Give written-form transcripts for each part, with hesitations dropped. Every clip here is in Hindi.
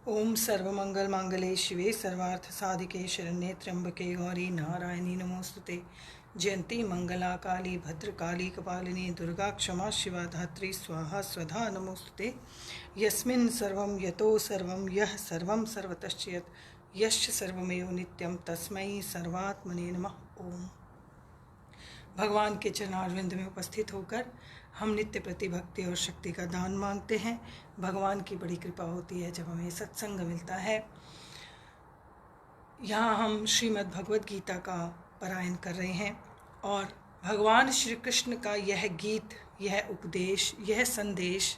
ओम सर्वमंगल मांगले शिवे सर्वार्थ साधिके शरण्ये त्र्यंबके गौरी नारायणी नमोस्तुते। जयंती मंगला काली भद्रकाली कपालिनी दुर्गा क्षमा शिवा धात्री स्वाहा स्वधा नमोस्तुते। यस्मिन् सर्वं यतो सर्वं यः सर्वं सर्वतश्च यत् यश्च सर्वमेव नित्यं तस्मै सर्वात्मने नमः। ओम। भगवान के चरणारविंद में उपस्थित होकर हम नित्य प्रति भक्ति और शक्ति का दान मांगते हैं। भगवान की बड़ी कृपा होती है जब हमें सत्संग मिलता है। यहाँ हम श्रीमद् भगवद गीता का पारायण कर रहे हैं और भगवान श्री कृष्ण का यह गीत, यह उपदेश, यह संदेश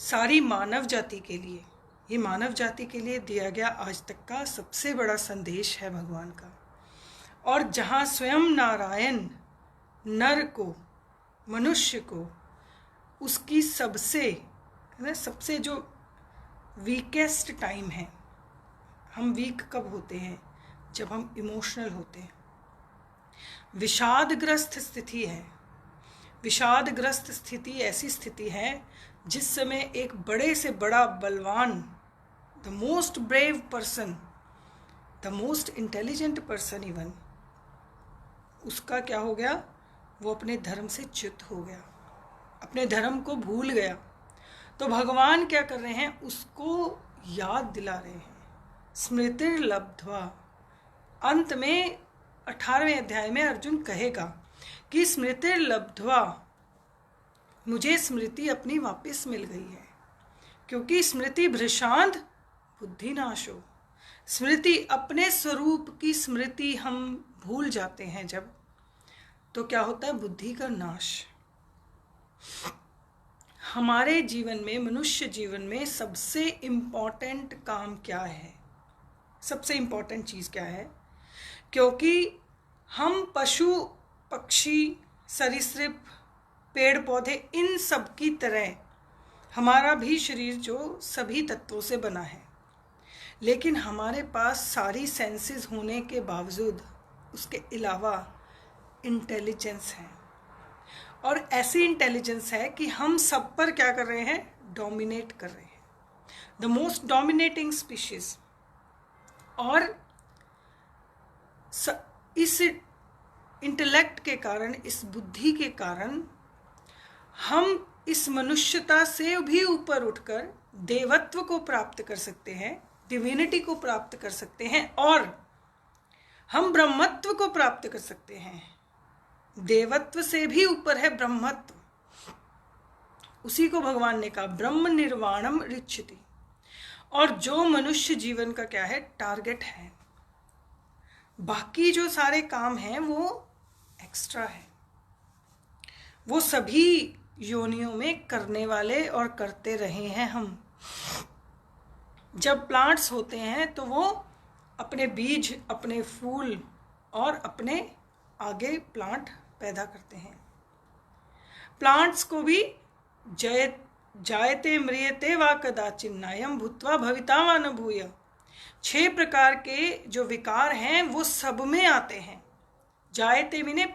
सारी मानव जाति के लिए, ये मानव जाति के लिए दिया गया आज तक का सबसे बड़ा संदेश है भगवान का। और जहाँ स्वयं नारायण नर को, मनुष्य को, उसकी सबसे जो वीकेस्ट टाइम है, हम वीक कब होते हैं? जब हम इमोशनल होते हैं, विषादग्रस्त स्थिति है। विषादग्रस्त स्थिति ऐसी स्थिति है जिस समय एक बड़े से बड़ा बलवान, the most brave person, the most intelligent person even, उसका क्या हो गया? वो अपने धर्म से च्युत हो गया, अपने धर्म को भूल गया। तो भगवान क्या कर रहे हैं? उसको याद दिला रहे हैं। स्मृतिर्लब्ध्वा, अंत में 18वें अध्याय में अर्जुन कहेगा कि स्मृतिर्लब्ध्वा, मुझे स्मृति अपनी वापस मिल गई है। क्योंकि स्मृति भ्रशांत बुद्धिनाशो, स्मृति, अपने स्वरूप की स्मृति हम भूल जाते हैं जब, तो क्या होता है? बुद्धि का नाश। हमारे जीवन में, मनुष्य जीवन में सबसे इम्पॉर्टेंट काम क्या है? सबसे इम्पॉर्टेंट चीज़ क्या है? क्योंकि हम पशु, पक्षी, सरीसृप, पेड़ पौधे, इन सब की तरह हमारा भी शरीर जो सभी तत्वों से बना है, लेकिन हमारे पास सारी सेंसेस होने के बावजूद उसके अलावा इंटेलिजेंस है। और ऐसी इंटेलिजेंस है कि हम सब पर क्या कर रहे हैं? डोमिनेट कर रहे हैं, द मोस्ट डोमिनेटिंग स्पीशीज। और इस इंटेलेक्ट के कारण, इस बुद्धि के कारण हम इस मनुष्यता से भी ऊपर उठकर देवत्व को प्राप्त कर सकते हैं, डिविनिटी को प्राप्त कर सकते हैं, और हम ब्रह्मत्व को प्राप्त कर सकते हैं। देवत्व से भी ऊपर है ब्रह्मत्व। उसी को भगवान ने कहा ब्रह्म निर्वाणम ऋच्छति। और जो मनुष्य जीवन का क्या है? टारगेट है। बाकी जो सारे काम हैं वो एक्स्ट्रा है, वो सभी योनियों में करने वाले और करते रहे हैं हम। जब प्लांट्स होते हैं तो वो अपने बीज, अपने फूल और अपने आगे प्लांट पैदा करते हैं। प्लांट्स को भी जायते म्रियते वा कदाचिन्नायम भूत्वा भविता वा न भूय, 6 प्रकार के जो विकार हैं वो सब में आते हैं। जायते माने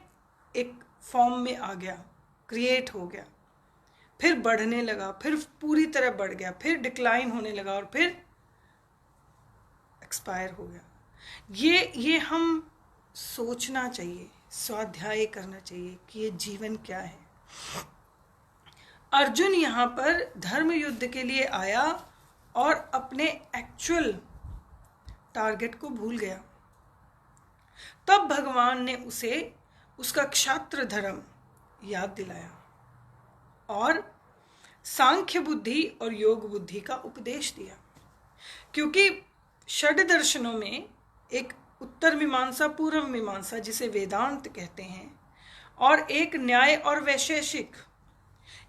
एक फॉर्म में आ गया, क्रिएट हो गया, फिर बढ़ने लगा, फिर पूरी तरह बढ़ गया, फिर डिक्लाइन होने लगा और फिर एक्सपायर हो गया। ये हम सोचना चाहिए, स्वाध्याय करना चाहिए कि ये जीवन क्या है। अर्जुन यहाँ पर धर्म युद्ध के लिए आया और अपने एक्चुअल टारगेट को भूल गया। तब भगवान ने उसे उसका क्षात्र धर्म याद दिलाया और सांख्य बुद्धि और योग बुद्धि का उपदेश दिया। क्योंकि षड दर्शनों में एक उत्तर मीमांसा, पूर्व मीमांसा जिसे वेदांत कहते हैं, और एक न्याय और वैशेषिक,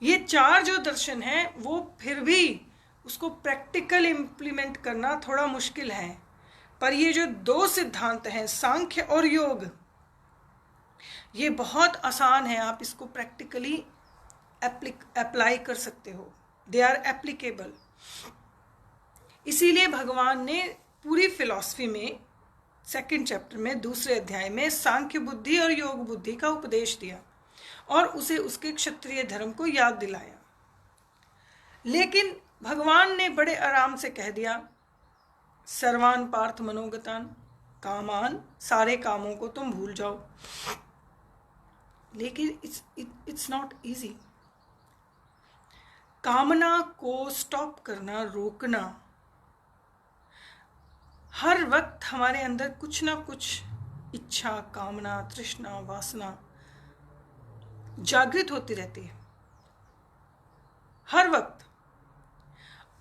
ये 4 जो दर्शन हैं वो फिर भी उसको प्रैक्टिकल इम्प्लीमेंट करना थोड़ा मुश्किल है। पर ये जो 2 सिद्धांत हैं, सांख्य और योग, ये बहुत आसान है। आप इसको प्रैक्टिकली अप्लाई कर सकते हो, दे आर एप्लीकेबल। इसीलिए भगवान ने पूरी फिलॉसफी में 2nd चैप्टर में, 2रे अध्याय में सांख्य बुद्धि और योग बुद्धि का उपदेश दिया और उसे उसके क्षत्रिय धर्म को याद दिलाया। लेकिन भगवान ने बड़े आराम से कह दिया सर्वान पार्थ मनोगतान कामान, सारे कामों को तुम भूल जाओ। लेकिन इट्स नॉट इजी। कामना को स्टॉप करना, रोकना, हर वक्त हमारे अंदर कुछ ना कुछ इच्छा, कामना, तृष्णा, वासना जागृत होती रहती है हर वक्त,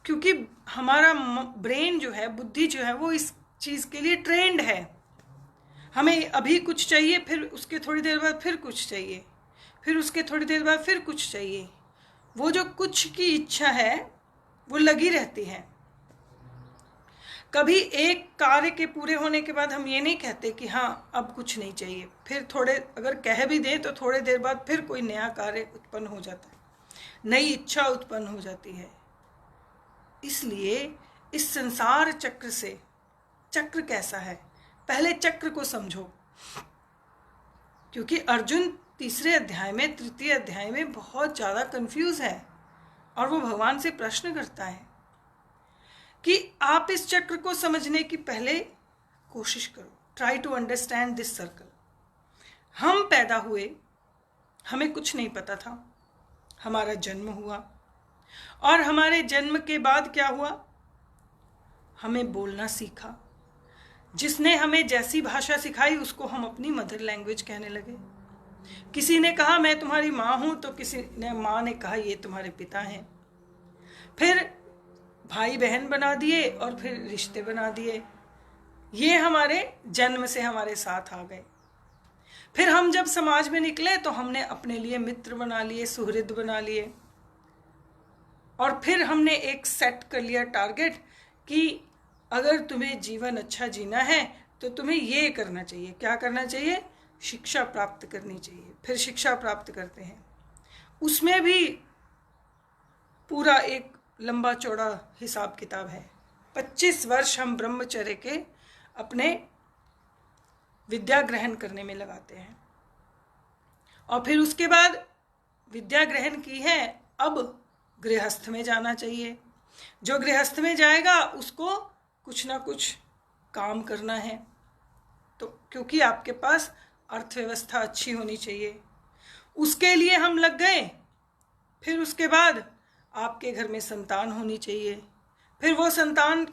क्योंकि हमारा ब्रेन जो है, बुद्धि जो है, वो इस चीज के लिए ट्रेंड है। हमें अभी कुछ चाहिए, फिर उसके थोड़ी देर बाद फिर कुछ चाहिए, फिर उसके थोड़ी देर बाद फिर कुछ चाहिए। वो जो कुछ की इच्छा है वो लगी रहती है। कभी एक कार्य के पूरे होने के बाद हम ये नहीं कहते कि हाँ अब कुछ नहीं चाहिए, फिर थोड़े अगर कह भी दें तो थोड़े देर बाद फिर कोई नया कार्य उत्पन्न हो जाता है, नई इच्छा उत्पन्न हो जाती है। इसलिए इस संसार चक्र से, चक्र कैसा है, पहले चक्र को समझो। क्योंकि अर्जुन तीसरे अध्याय में, तृतीय अध्याय में बहुत ज्यादा कंफ्यूज है और वो भगवान से प्रश्न करता है कि आप इस चक्र को समझने की पहले कोशिश करो। Try to understand this circle. हम पैदा हुए, हमें कुछ नहीं पता था, हमारा जन्म हुआ और हमारे जन्म के बाद क्या हुआ, हमें बोलना सीखा। जिसने हमें जैसी भाषा सिखाई उसको हम अपनी मदर लैंग्वेज कहने लगे। किसी ने कहा मैं तुम्हारी माँ हूं, तो किसी ने माँ ने कहा ये तुम्हारे पिता हैं। फिर भाई बहन बना दिए और फिर रिश्ते बना दिए। ये हमारे जन्म से हमारे साथ आ गए। फिर हम जब समाज में निकले तो हमने अपने लिए मित्र बना लिए, सुहृद बना लिए, और फिर हमने एक सेट कर लिया टारगेट कि अगर तुम्हें जीवन अच्छा जीना है तो तुम्हें ये करना चाहिए। क्या करना चाहिए? शिक्षा प्राप्त करनी चाहिए। फिर शिक्षा प्राप्त करते हैं, उसमें भी पूरा एक लंबा चौड़ा हिसाब किताब है। 25 वर्ष हम ब्रह्मचर्य के अपने विद्या ग्रहण करने में लगाते हैं, और फिर उसके बाद विद्या ग्रहण की है, अब गृहस्थ में जाना चाहिए। जो गृहस्थ में जाएगा उसको कुछ ना कुछ काम करना है, तो क्योंकि आपके पास अर्थव्यवस्था अच्छी होनी चाहिए, उसके लिए हम लग गए। फिर उसके बाद आपके घर में संतान होनी चाहिए। फिर वो संतान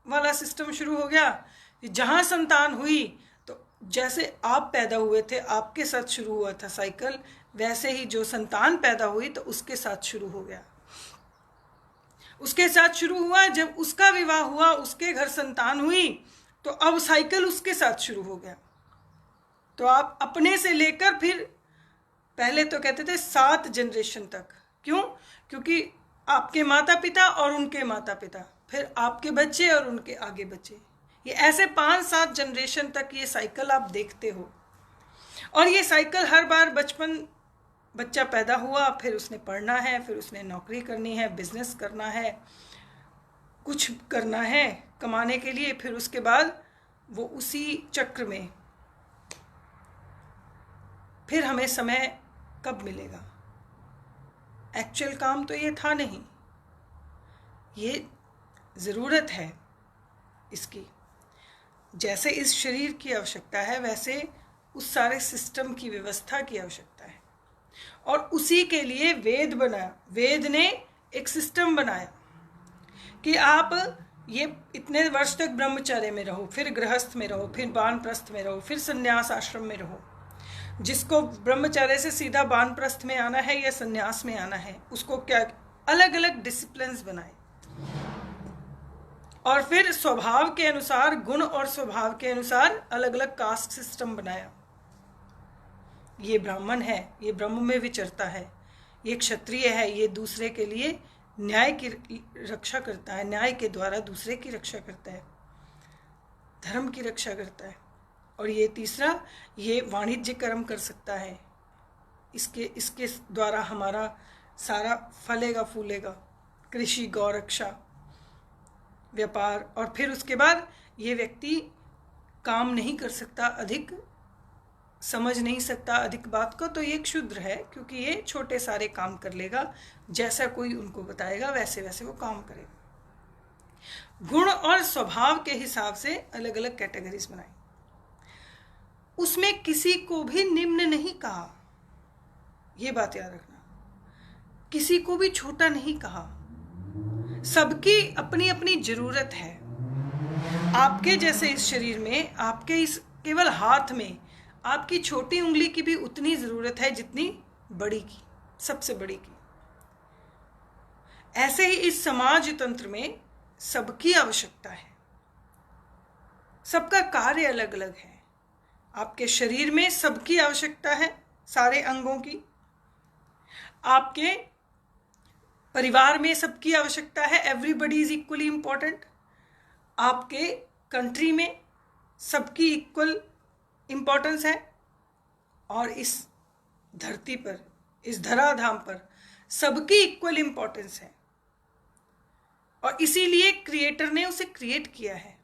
वाला सिस्टम शुरू हो गया। जहाँ संतान हुई तो जैसे आप पैदा हुए थे, आपके साथ शुरू हुआ था साइकिल, वैसे ही जो संतान पैदा हुई तो उसके साथ शुरू हो गया। उसके साथ शुरू हुआ, जब उसका विवाह हुआ, उसके घर संतान हुई, तो अब साइकिल उसके साथ शुरू हो गया। तो आप अपने से लेकर फिर पहले तो कहते थे 7 जनरेशन तक। क्यों? क्योंकि आपके माता पिता और उनके माता पिता, फिर आपके बच्चे और उनके आगे बच्चे, ये ऐसे 5-7 जनरेशन तक ये साइकिल आप देखते हो। और ये साइकिल हर बार बच्चा पैदा हुआ, फिर उसने पढ़ना है, फिर उसने नौकरी करनी है, बिजनेस करना है, कुछ करना है कमाने के लिए, फिर उसके बाद वो उसी चक्र में, फिर हमें समय कब मिलेगा? एक्चुअल काम तो ये था नहीं, ये ज़रूरत है इसकी। जैसे इस शरीर की आवश्यकता है, वैसे उस सारे सिस्टम की व्यवस्था की आवश्यकता है, और उसी के लिए वेद बनाया। वेद ने एक सिस्टम बनाया कि आप ये इतने वर्ष तक ब्रह्मचर्य में रहो, फिर गृहस्थ में रहो, फिर वानप्रस्थ में रहो, फिर संन्यास आश्रम में रहो। जिसको ब्रह्मचर्य से सीधा वानप्रस्थ में आना है या संन्यास में आना है, उसको क्या अलग अलग डिसिप्लिन्स बनाए, और फिर स्वभाव के अनुसार, गुण और स्वभाव के अनुसार अलग अलग कास्ट सिस्टम बनाया। ये ब्राह्मण है, ये ब्रह्म में विचरता है, ये क्षत्रिय है, ये दूसरे के लिए न्याय की रक्षा करता है, न्याय के द्वारा दूसरे की रक्षा करता है, धर्म की रक्षा करता है। और ये तीसरा, ये वाणिज्य कर्म कर सकता है, इसके द्वारा हमारा सारा फलेगा फूलेगा, कृषि, गौरक्षा, व्यापार। और फिर उसके बाद ये व्यक्ति काम नहीं कर सकता, अधिक समझ नहीं सकता अधिक बात को, तो ये क्षुद्र है, क्योंकि ये छोटे सारे काम कर लेगा, जैसा कोई उनको बताएगा वैसे वैसे वो काम करेगा। गुण और स्वभाव के हिसाब से अलग अलग कैटेगरीज बनाई। उसमें किसी को भी निम्न नहीं कहा, ये बात याद रखना, किसी को भी छोटा नहीं कहा। सबकी अपनी अपनी जरूरत है। आपके जैसे इस शरीर में, आपके इस केवल हाथ में आपकी छोटी उंगली की भी उतनी जरूरत है जितनी बड़ी की, सबसे बड़ी की। ऐसे ही इस समाज तंत्र में सबकी आवश्यकता है, सबका कार्य अलग अलग है। आपके शरीर में सबकी आवश्यकता है, सारे अंगों की। आपके परिवार में सबकी आवश्यकता है, एवरीबडी इज इक्वली इंपॉर्टेंट। आपके कंट्री में सबकी इक्वल इंपॉर्टेंस है, और इस धरती पर, इस धराधाम पर सबकी इक्वल इंपॉर्टेंस है। और इसीलिए क्रिएटर ने उसे क्रिएट किया है।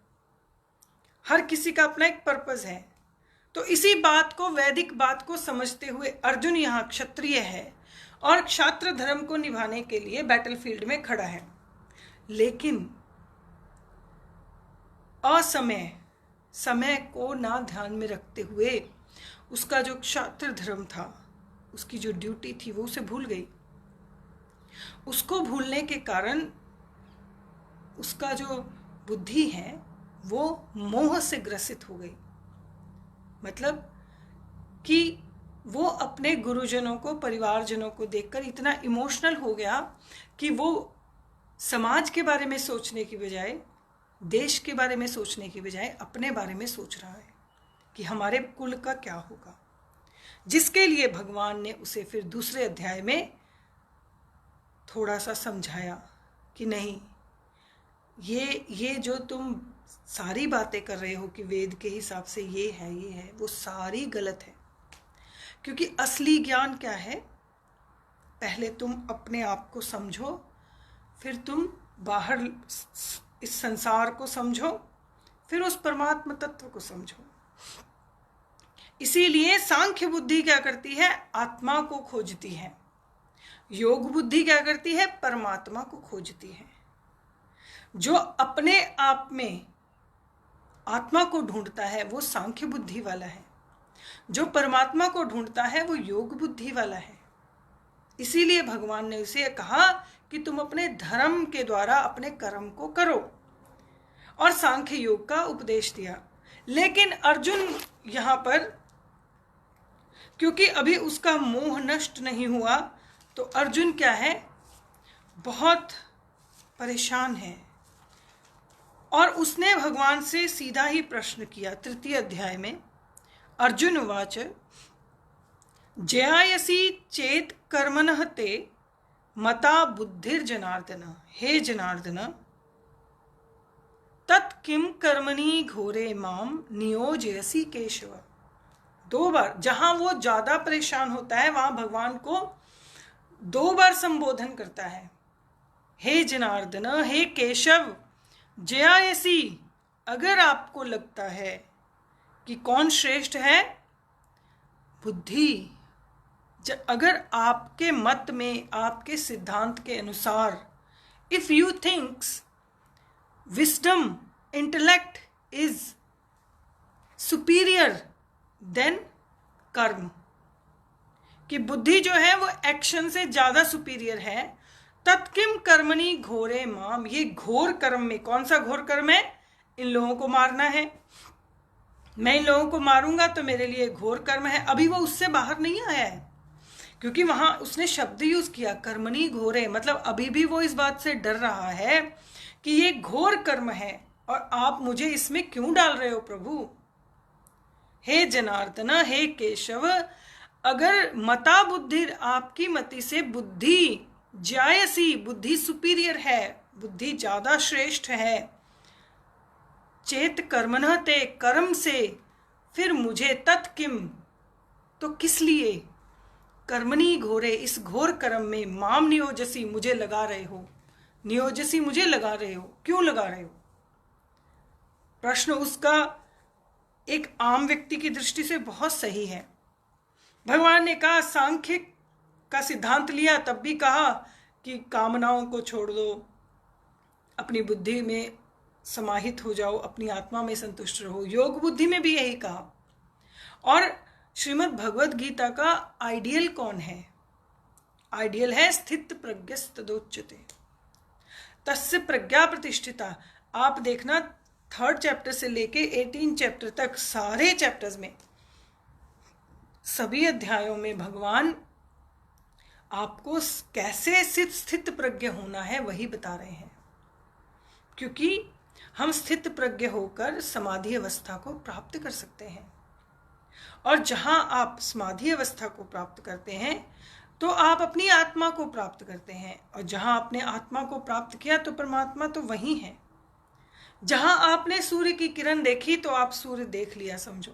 हर किसी का अपना एक पर्पस है। तो इसी बात को, वैदिक बात को समझते हुए अर्जुन यहाँ क्षत्रिय है और क्षात्र धर्म को निभाने के लिए बैटलफील्ड में खड़ा है। लेकिन असमय, समय को ना ध्यान में रखते हुए उसका जो क्षात्र धर्म था, उसकी जो ड्यूटी थी, वो उसे भूल गई। उसको भूलने के कारण उसका जो बुद्धि है वो मोह से ग्रसित हो गई। मतलब कि वो अपने गुरुजनों को, परिवारजनों को देखकर इतना इमोशनल हो गया कि वो समाज के बारे में सोचने की बजाय, देश के बारे में सोचने की बजाय अपने बारे में सोच रहा है कि हमारे कुल का क्या होगा। जिसके लिए भगवान ने उसे फिर दूसरे अध्याय में थोड़ा सा समझाया कि नहीं, ये जो तुम सारी बातें कर रहे हो कि वेद के हिसाब से ये है, वो सारी गलत है। क्योंकि असली ज्ञान क्या है, पहले तुम अपने आप को समझो, फिर तुम बाहर इस संसार को समझो, फिर उस परमात्मा तत्व को समझो। इसीलिए सांख्य बुद्धि क्या करती है, आत्मा को खोजती है। योग बुद्धि क्या करती है, परमात्मा को खोजती है। जो अपने आप में आत्मा को ढूंढता है वो सांख्य बुद्धि वाला है, जो परमात्मा को ढूंढता है वो योग बुद्धि वाला है। इसीलिए भगवान ने उसे कहा कि तुम अपने धर्म के द्वारा अपने कर्म को करो, और सांख्य योग का उपदेश दिया। लेकिन अर्जुन यहाँ पर, क्योंकि अभी उसका मोह नष्ट नहीं हुआ, तो अर्जुन क्या है, बहुत परेशान है। और उसने भगवान से सीधा ही प्रश्न किया। तृतीय अध्याय में अर्जुन उवाच जयायसी चेत कर्मणः ते मता बुद्धिर्जनार्दन। हे जनार्दन, तत्किम कर्मणि घोरे माम नियोजयसी केशव। 2 बार, जहां वो ज्यादा परेशान होता है वहां भगवान को 2 बार संबोधन करता है। हे जनार्दन, हे केशव, जयायसी, अगर आपको लगता है कि कौन श्रेष्ठ है, बुद्धि, अगर आपके मत में, आपके सिद्धांत के अनुसार, if you thinks wisdom, intellect is superior than karma, कि बुद्धि जो है वो एक्शन से ज्यादा सुपीरियर है, तत्किम कर्मणि घोरे माम, ये घोर कर्म में, कौन सा घोर कर्म है, इन लोगों को मारना है, मैं इन लोगों को मारूंगा तो मेरे लिए घोर कर्म है। अभी वो उससे बाहर नहीं आया है, क्योंकि वहां उसने शब्द यूज किया कर्मणि घोरे, मतलब अभी भी वो इस बात से डर रहा है कि ये घोर कर्म है और आप मुझे इसमें क्यों डाल रहे हो प्रभु। हे जनार्दन, हे केशव, अगर मता बुद्धि, आपकी मति से बुद्धि, जायसी, बुद्धि सुपीरियर है, बुद्धि ज्यादा श्रेष्ठ है, चेत कर्मणः ते, कर्म से, फिर मुझे तत्किम, तो किस लिए, कर्मणि घोरे, इस घोर कर्म में, माम नियोजसी, मुझे लगा रहे हो, नियोजसी, मुझे लगा रहे हो, क्यों लगा रहे हो। प्रश्न उसका एक आम व्यक्ति की दृष्टि से बहुत सही है। भगवान ने कहा, सांख्य का सिद्धांत लिया, तब भी कहा कि कामनाओं को छोड़ दो, अपनी बुद्धि में समाहित हो जाओ, अपनी आत्मा में संतुष्ट रहो। योग बुद्धि में भी यही कहा। और श्रीमद् भगवद गीता का आइडियल कौन है? आइडियल है स्थित प्रज्ञस्तदोच्यते तस्य प्रज्ञा प्रतिष्ठिता। आप देखना 3rd चैप्टर से लेके 18 चैप्टर तक, सारे चैप्टर्स में, सभी अध्यायों में भगवान आपको कैसे स्थित प्रज्ञ होना है वही बता रहे हैं, क्योंकि हम स्थित प्रज्ञ होकर समाधि अवस्था को प्राप्त कर सकते हैं। और जहां आप समाधि अवस्था को प्राप्त करते हैं तो आप अपनी आत्मा को प्राप्त करते हैं, और जहां आपने आत्मा को प्राप्त किया तो परमात्मा तो वही है। जहां आपने सूर्य की किरण देखी तो आप सूर्य देख लिया समझो,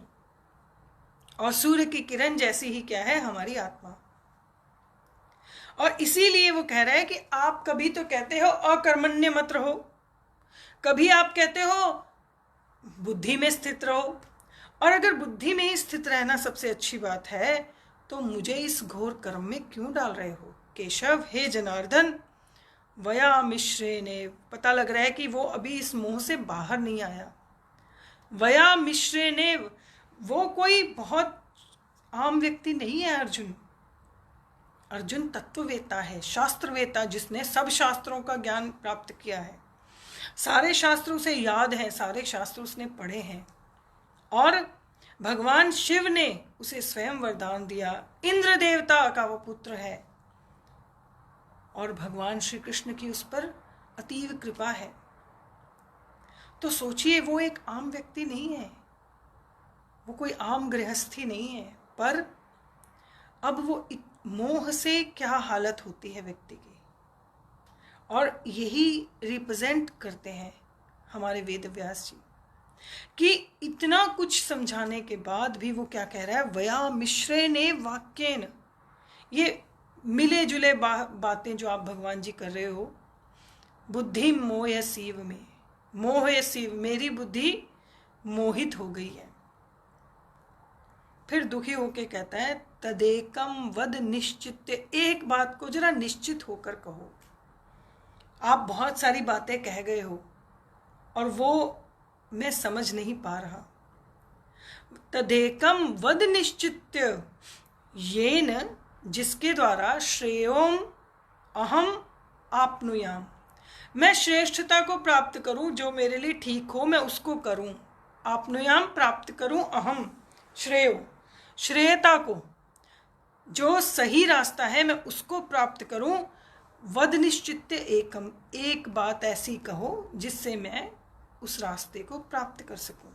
और सूर्य की किरण जैसी ही क्या है? हमारी आत्मा। और इसीलिए वो कह रहा है कि आप कभी तो कहते हो अकर्मण्य मत रहो, कभी आप कहते हो बुद्धि में स्थित रहो। और अगर बुद्धि में ही स्थित रहना सबसे अच्छी बात है तो मुझे इस घोर कर्म में क्यों डाल रहे हो? केशव, हे जनार्दन, वया मिश्रे ने, पता लग रहा है कि वो अभी इस मोह से बाहर नहीं आया। वया मिश्रे ने, वो कोई बहुत आम व्यक्ति नहीं है अर्जुन। अर्जुन तत्ववेता है, शास्त्रवेता, जिसने सब शास्त्रों का ज्ञान प्राप्त किया है, सारे शास्त्रों से याद है, सारे शास्त्र उसने पढ़े हैं। और भगवान शिव ने उसे स्वयं वरदान दिया, इंद्र देवता का वो पुत्र है, और भगवान श्री कृष्ण की उस पर अतीव कृपा है। तो सोचिए, वो एक आम व्यक्ति नहीं है, वो कोई आम गृहस्थी नहीं है, पर अब वो मोह से क्या हालत होती है व्यक्ति की, और यही रिप्रेजेंट करते हैं हमारे वेद व्यास जी, कि इतना कुछ समझाने के बाद भी वो क्या कह रहा है? वया मिश्रेणे वाक्येन। ये मिले जुले बातें जो आप भगवान जी कर रहे हो, बुद्धि मोहसीव में, मोहसीव, मेरी बुद्धि मोहित हो गई है। फिर दुखी होके कहता है तदेकम वद निश्चित, एक बात को जरा निश्चित होकर कहो। आप बहुत सारी बातें कह गए हो और वो मैं समझ नहीं पा रहा। तदेकम वद निश्चित येन, जिसके द्वारा श्रेयोम अहम आपनुयाम, मैं श्रेष्ठता को प्राप्त करूं, जो मेरे लिए ठीक हो मैं उसको करूं। आपनुयाम, प्राप्त करूं, अहम श्रेयो, श्रेयता को, जो सही रास्ता है मैं उसको प्राप्त करूं। वद निश्चित एकम, एक बात ऐसी कहो जिससे मैं उस रास्ते को प्राप्त कर सकूं।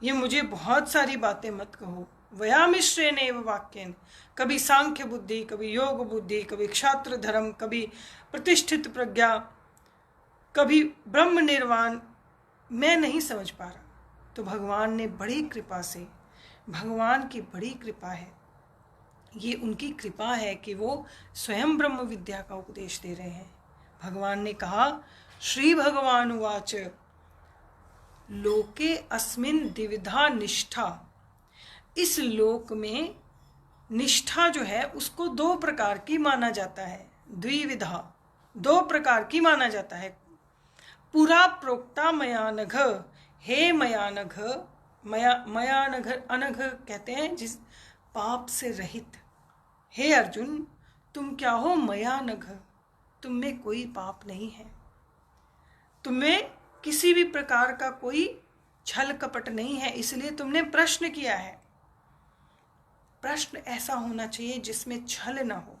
ये मुझे बहुत सारी बातें मत कहो। वयामिश्रेणेव वाक्येन, कभी सांख्य बुद्धि, कभी योग बुद्धि, कभी क्षात्र धर्म, कभी प्रतिष्ठित प्रज्ञा, कभी ब्रह्म निर्वाण, मैं नहीं समझ पा रहा। तो भगवान ने बड़ी कृपा से, भगवान की बड़ी कृपा है, ये उनकी कृपा है कि वो स्वयं ब्रह्म विद्या का उपदेश दे रहे हैं। भगवान ने कहा, श्री भगवान उवाच लोके अस्मिन द्विविधा निष्ठा, इस लोक में निष्ठा जो है उसको 2 प्रकार की माना जाता है। द्विविधा, 2 प्रकार की माना जाता है। पुरा प्रोक्ता मयानघ, हे मयानघ, मयानघ, अनघ कहते हैं जिस पाप से रहित। हे अर्जुन, तुम क्या हो? मयानघ, तुम में कोई पाप नहीं है, तुम्हें किसी भी प्रकार का कोई छल कपट नहीं है, इसलिए तुमने प्रश्न किया है। प्रश्न ऐसा होना चाहिए जिसमें छल ना हो।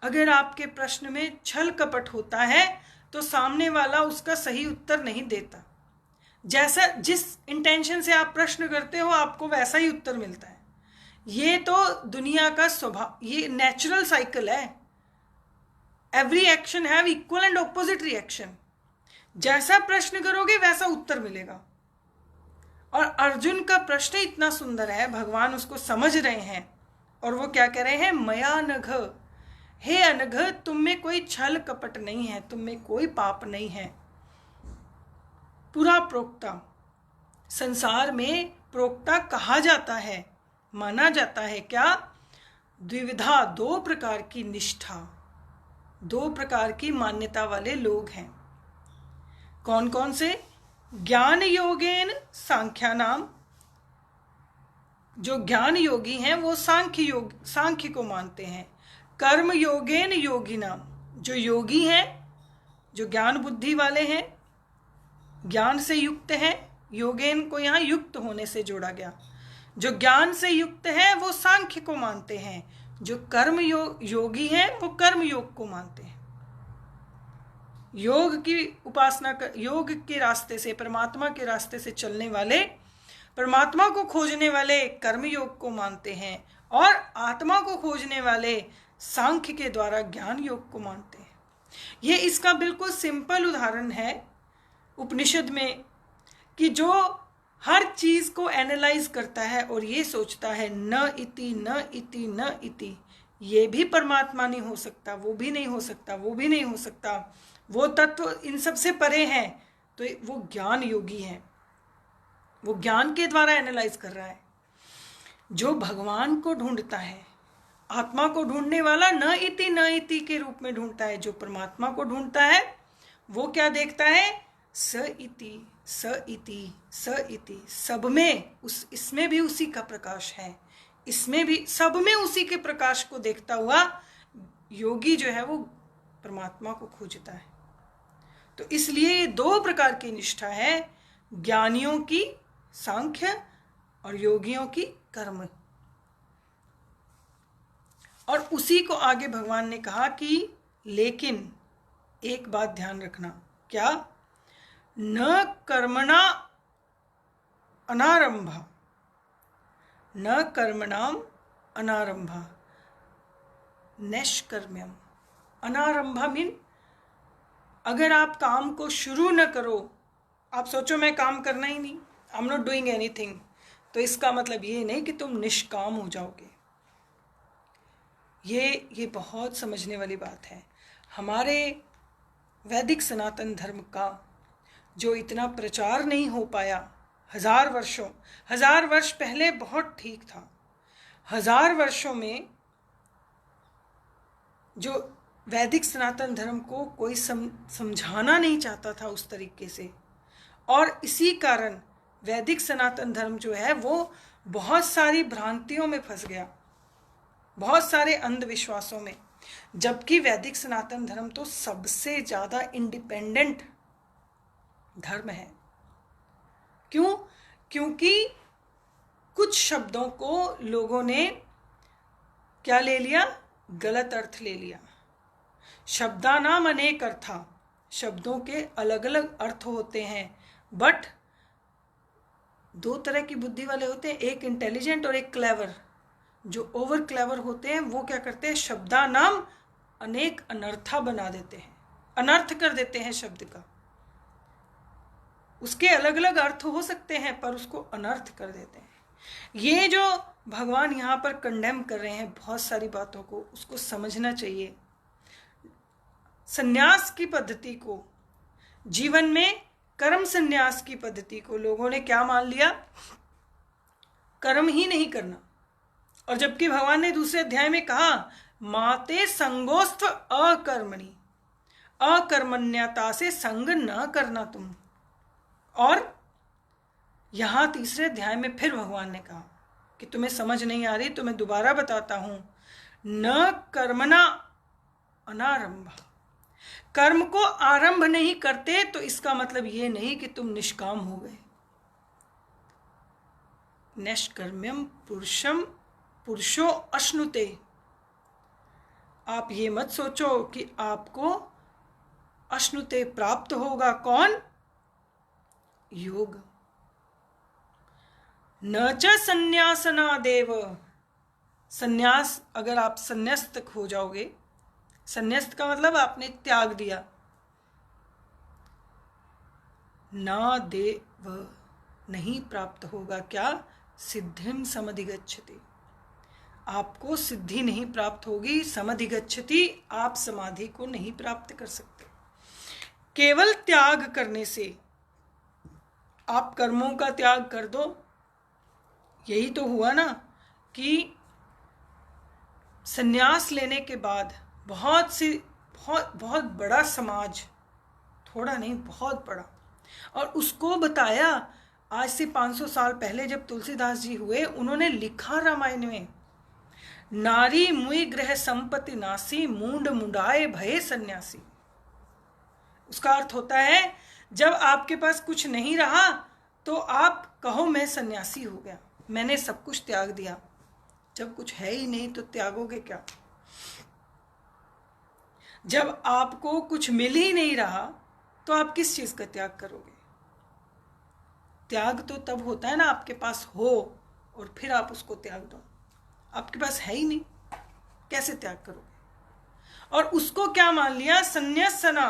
अगर आपके प्रश्न में छल कपट होता है तो सामने वाला उसका सही उत्तर नहीं देता। जैसा जिस इंटेंशन से आप प्रश्न करते हो आपको वैसा ही उत्तर मिलता है। ये तो दुनिया का स्वभाव, ये नेचुरल साइकिल है। Every action have equal and opposite reaction. जैसा प्रश्न करोगे वैसा उत्तर मिलेगा। और अर्जुन का प्रश्न इतना सुंदर है, भगवान उसको समझ रहे हैं और वो क्या कह रहे हैं? मयानघ, हे अनघ, तुम में कोई छल कपट नहीं है, तुम में कोई पाप नहीं है। पूरा प्रोक्ता, संसार में प्रोक्ता कहा जाता है, माना जाता है क्या? द्विविधा, 2 प्रकार की निष्ठा, 2 प्रकार की मान्यता वाले लोग हैं। कौन कौन से? ज्ञान योगेन सांख्यानाम, जो ज्ञान योगी हैं वो सांख्य को मानते हैं। कर्म योगेन योगिनाम, जो योगी हैं, जो ज्ञान बुद्धि वाले हैं, ज्ञान से युक्त हैं, योगेन को यहाँ युक्त होने से जोड़ा गया, जो ज्ञान से युक्त है वो सांख्य को मानते हैं। जो कर्म योगी हैं वो कर्म योग को मानते हैं। योग की उपासना कर, योग के रास्ते से, परमात्मा के रास्ते से चलने वाले, परमात्मा को खोजने वाले कर्म योग को मानते हैं, और आत्मा को खोजने वाले सांख्य के द्वारा ज्ञान योग को मानते हैं। ये इसका बिल्कुल सिंपल उदाहरण है उपनिषद में, कि जो हर चीज को एनालाइज करता है और ये सोचता है न इति न इति न इति, ये भी परमात्मा नहीं हो सकता, वो भी नहीं हो सकता, वो भी नहीं हो सकता, वो तत्व इन सब से परे हैं, तो वो ज्ञान योगी है, वो ज्ञान के द्वारा एनालाइज कर रहा है। जो भगवान को ढूंढता है, आत्मा को ढूंढने वाला न इति के रूप में ढूंढता है। जो परमात्मा को ढूंढता है वो क्या देखता है? स इति स इति स इति, सब में इसमें भी उसी का प्रकाश है, इसमें भी, सब में उसी के प्रकाश को देखता हुआ योगी जो है वो परमात्मा को खोजता है। तो इसलिए ये दो प्रकार की निष्ठा है, ज्ञानियों की सांख्य और योगियों की कर्म। और उसी को आगे भगवान ने कहा कि लेकिन एक बात ध्यान रखना, क्या? न कर्मणा अनारंभा, न कर्मणाम अनारंभा, नैष्कर्म्यम। अनारंभा मीन अगर आप काम को शुरू न करो, आप सोचो मैं काम करना ही नहीं, I am not doing anything, तो इसका मतलब ये नहीं कि तुम निष्काम हो जाओगे। ये बहुत समझने वाली बात है। हमारे वैदिक सनातन धर्म का जो इतना प्रचार नहीं हो पाया, 1000 वर्ष पहले बहुत ठीक था, 1000 वर्षों में जो वैदिक सनातन धर्म को कोई समझाना नहीं चाहता था उस तरीके से, और इसी कारण वैदिक सनातन धर्म जो है वो बहुत सारी भ्रांतियों में फंस गया, बहुत सारे अंधविश्वासों में। जबकि वैदिक सनातन धर्म तो सबसे ज़्यादा इंडिपेंडेंट धर्म है। क्यों? क्योंकि कुछ शब्दों को लोगों ने क्या ले लिया? गलत अर्थ ले लिया। शब्दानाम अनेक अर्था, शब्दों के अलग अलग अर्थ होते हैं, बट दो तरह की बुद्धि वाले होते हैं, एक इंटेलिजेंट और एक क्लेवर। जो ओवर क्लेवर होते हैं वो क्या करते हैं? शब्दानाम अनेक अनर्था बना देते हैं, अनर्थ कर देते हैं शब्द का। उसके अलग अलग अर्थ हो सकते हैं पर उसको अनर्थ कर देते हैं। ये जो भगवान यहाँ पर कंडेम कर रहे हैं बहुत सारी बातों को, उसको समझना चाहिए। संन्यास की पद्धति को, जीवन में कर्म संन्यास की पद्धति को लोगों ने क्या मान लिया? कर्म ही नहीं करना। और जबकि भगवान ने दूसरे अध्याय में कहा माते संगोस्त्व अकर्मणि, अकर्मण्यता से संग न करना तुम। और यहां तीसरे अध्याय में फिर भगवान ने कहा कि तुम्हें समझ नहीं आ रही तो मैं दोबारा बताता हूं, न कर्मणा अनारंभ, कर्म को आरंभ नहीं करते तो इसका मतलब ये नहीं कि तुम निष्काम हो गए। नैष्कर्म्यम पुरुषो अश्नुते, आप ये मत सोचो कि आपको अश्नुते प्राप्त होगा। कौन? योग। न च संन्यासनादेव, संन्यास, अगर आप संन्यास्त हो जाओगे, संन्यास्त का मतलब आपने त्याग दिया, ना देव, नहीं प्राप्त होगा क्या? सिद्धिम समधिगच्छति, आपको सिद्धि नहीं प्राप्त होगी। समधिगच्छति, आप समाधि को नहीं प्राप्त कर सकते। केवल त्याग करने से, आप कर्मों का त्याग कर दो, यही तो हुआ ना कि संन्यास लेने के बाद बहुत बहुत बड़ा समाज, थोड़ा नहीं, बहुत बड़ा। और उसको बताया आज से 500 साल पहले जब तुलसीदास जी हुए, उन्होंने लिखा रामायण में, नारी मुई ग्रह संपत्ति नासी, मूंड मुंडाए भये सन्यासी। उसका अर्थ होता है जब आपके पास कुछ नहीं रहा तो आप कहो मैं सन्यासी हो गया, मैंने सब कुछ त्याग दिया। जब कुछ है ही नहीं तो त्यागोगे क्या? जब आपको कुछ मिल ही नहीं रहा तो आप किस चीज का त्याग करोगे? त्याग तो तब होता है ना आपके पास हो और फिर आप उसको त्याग दो। आपके पास है ही नहीं, कैसे त्याग करोगे? और उसको क्या मान लिया? संन्यासना।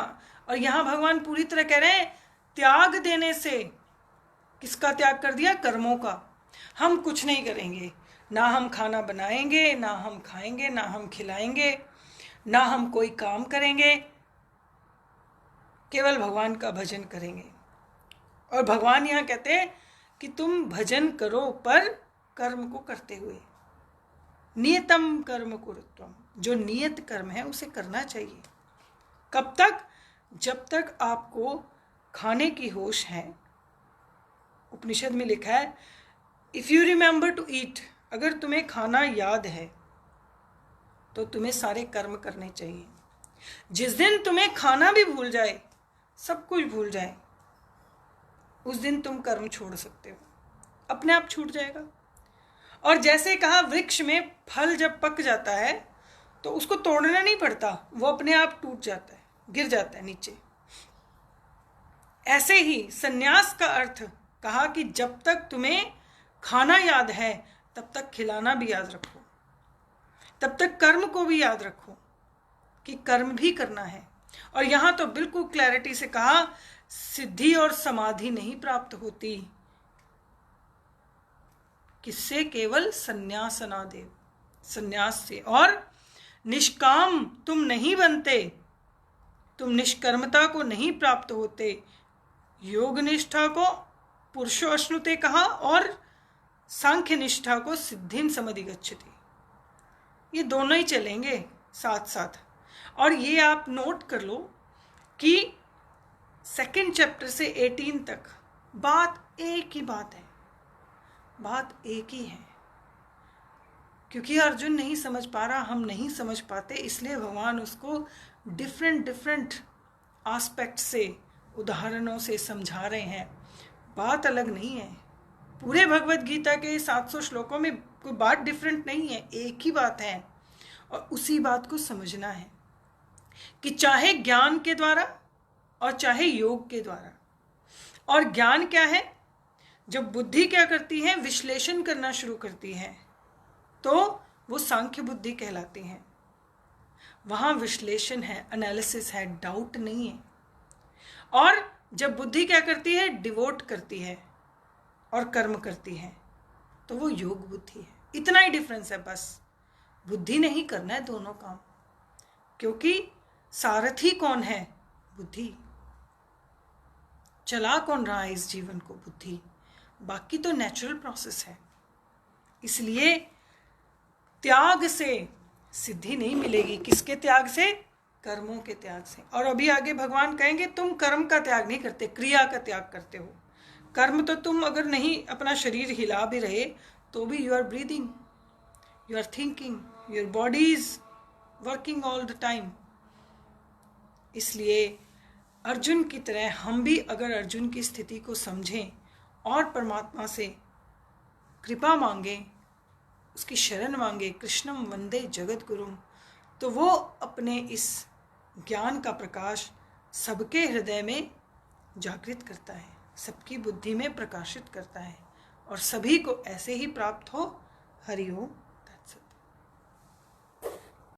और यहां भगवान पूरी तरह कह रहे हैं त्याग देने से। किसका त्याग कर दिया? कर्मों का। हम कुछ नहीं करेंगे, ना हम खाना बनाएंगे, ना हम खाएंगे, ना हम खिलाएंगे, ना हम कोई काम करेंगे, केवल भगवान का भजन करेंगे। और भगवान यहाँ कहते हैं कि तुम भजन करो पर कर्म को करते हुए। नियतम कर्म कुरुत्वम, जो नियत कर्म है उसे करना चाहिए। कब तक? जब तक आपको खाने की होश है। उपनिषद में लिखा है if you remember to eat, अगर तुम्हें खाना याद है तो तुम्हें सारे कर्म करने चाहिए। जिस दिन तुम्हें खाना भी भूल जाए, सब कुछ भूल जाए, उस दिन तुम कर्म छोड़ सकते हो, अपने आप छूट जाएगा। और जैसे कहा वृक्ष में फल जब पक जाता है तो उसको तोड़ना नहीं पड़ता, वो अपने आप टूट जाता है, गिर जाता है नीचे। ऐसे ही सन्यास का अर्थ कहा कि जब तक तुम्हें खाना याद है तब तक खिलाना भी याद रखो, तब तक कर्म को भी याद रखो कि कर्म भी करना है। और यहां तो बिल्कुल क्लैरिटी से कहा सिद्धि और समाधि नहीं प्राप्त होती, किससे? केवल संन्यासनादेव, संन्यास से। और निष्काम तुम नहीं बनते, तुम निष्कर्मता को नहीं प्राप्त होते। योग निष्ठा को पुरुषो अश्नुते कहा और सांख्य निष्ठा को सिद्धिम समधिगच्छति। ये दोनों ही चलेंगे साथ साथ। और ये आप नोट कर लो कि 2nd चैप्टर से 18 तक बात एक ही बात है, बात एक ही है। क्योंकि अर्जुन नहीं समझ पा रहा, हम नहीं समझ पाते, इसलिए भगवान उसको डिफरेंट एस्पेक्ट से, उदाहरणों से समझा रहे हैं। बात अलग नहीं है। पूरे भगवत गीता के 700 श्लोकों में कोई बात डिफरेंट नहीं है, एक ही बात है। और उसी बात को समझना है कि चाहे ज्ञान के द्वारा और चाहे योग के द्वारा। और ज्ञान क्या है? जब बुद्धि क्या करती है? विश्लेषण करना शुरू करती है, तो वो सांख्य बुद्धि कहलाती है। वहां विश्लेषण है, एनालिसिस है, डाउट नहीं है। और जब बुद्धि क्या करती है? डिवोट करती है और कर्म करती है, तो वो योग बुद्धि है। इतना ही डिफरेंस है बस। बुद्धि नहीं करना है दोनों काम, क्योंकि सारथी कौन है? बुद्धि। चला कौन रहा है इस जीवन को? बुद्धि। बाकी तो नेचुरल प्रोसेस है। इसलिए त्याग से सिद्धि नहीं मिलेगी। किसके त्याग से? कर्मों के त्याग से। और अभी आगे भगवान कहेंगे तुम कर्म का त्याग नहीं करते, क्रिया का त्याग करते हो। कर्म तो तुम अगर नहीं अपना शरीर हिला भी रहे तो भी you are breathing, you are thinking, your body is working all the time. इसलिए अर्जुन की तरह हम भी अगर अर्जुन की स्थिति को समझें और परमात्मा से कृपा मांगें, उसकी शरण मांगे, कृष्णम वंदे जगत गुरुम, तो वो अपने इस ज्ञान का प्रकाश सबके हृदय में जागृत करता है, सबकी बुद्धि में प्रकाशित करता है और सभी को ऐसे ही प्राप्त हो। हरि ओम।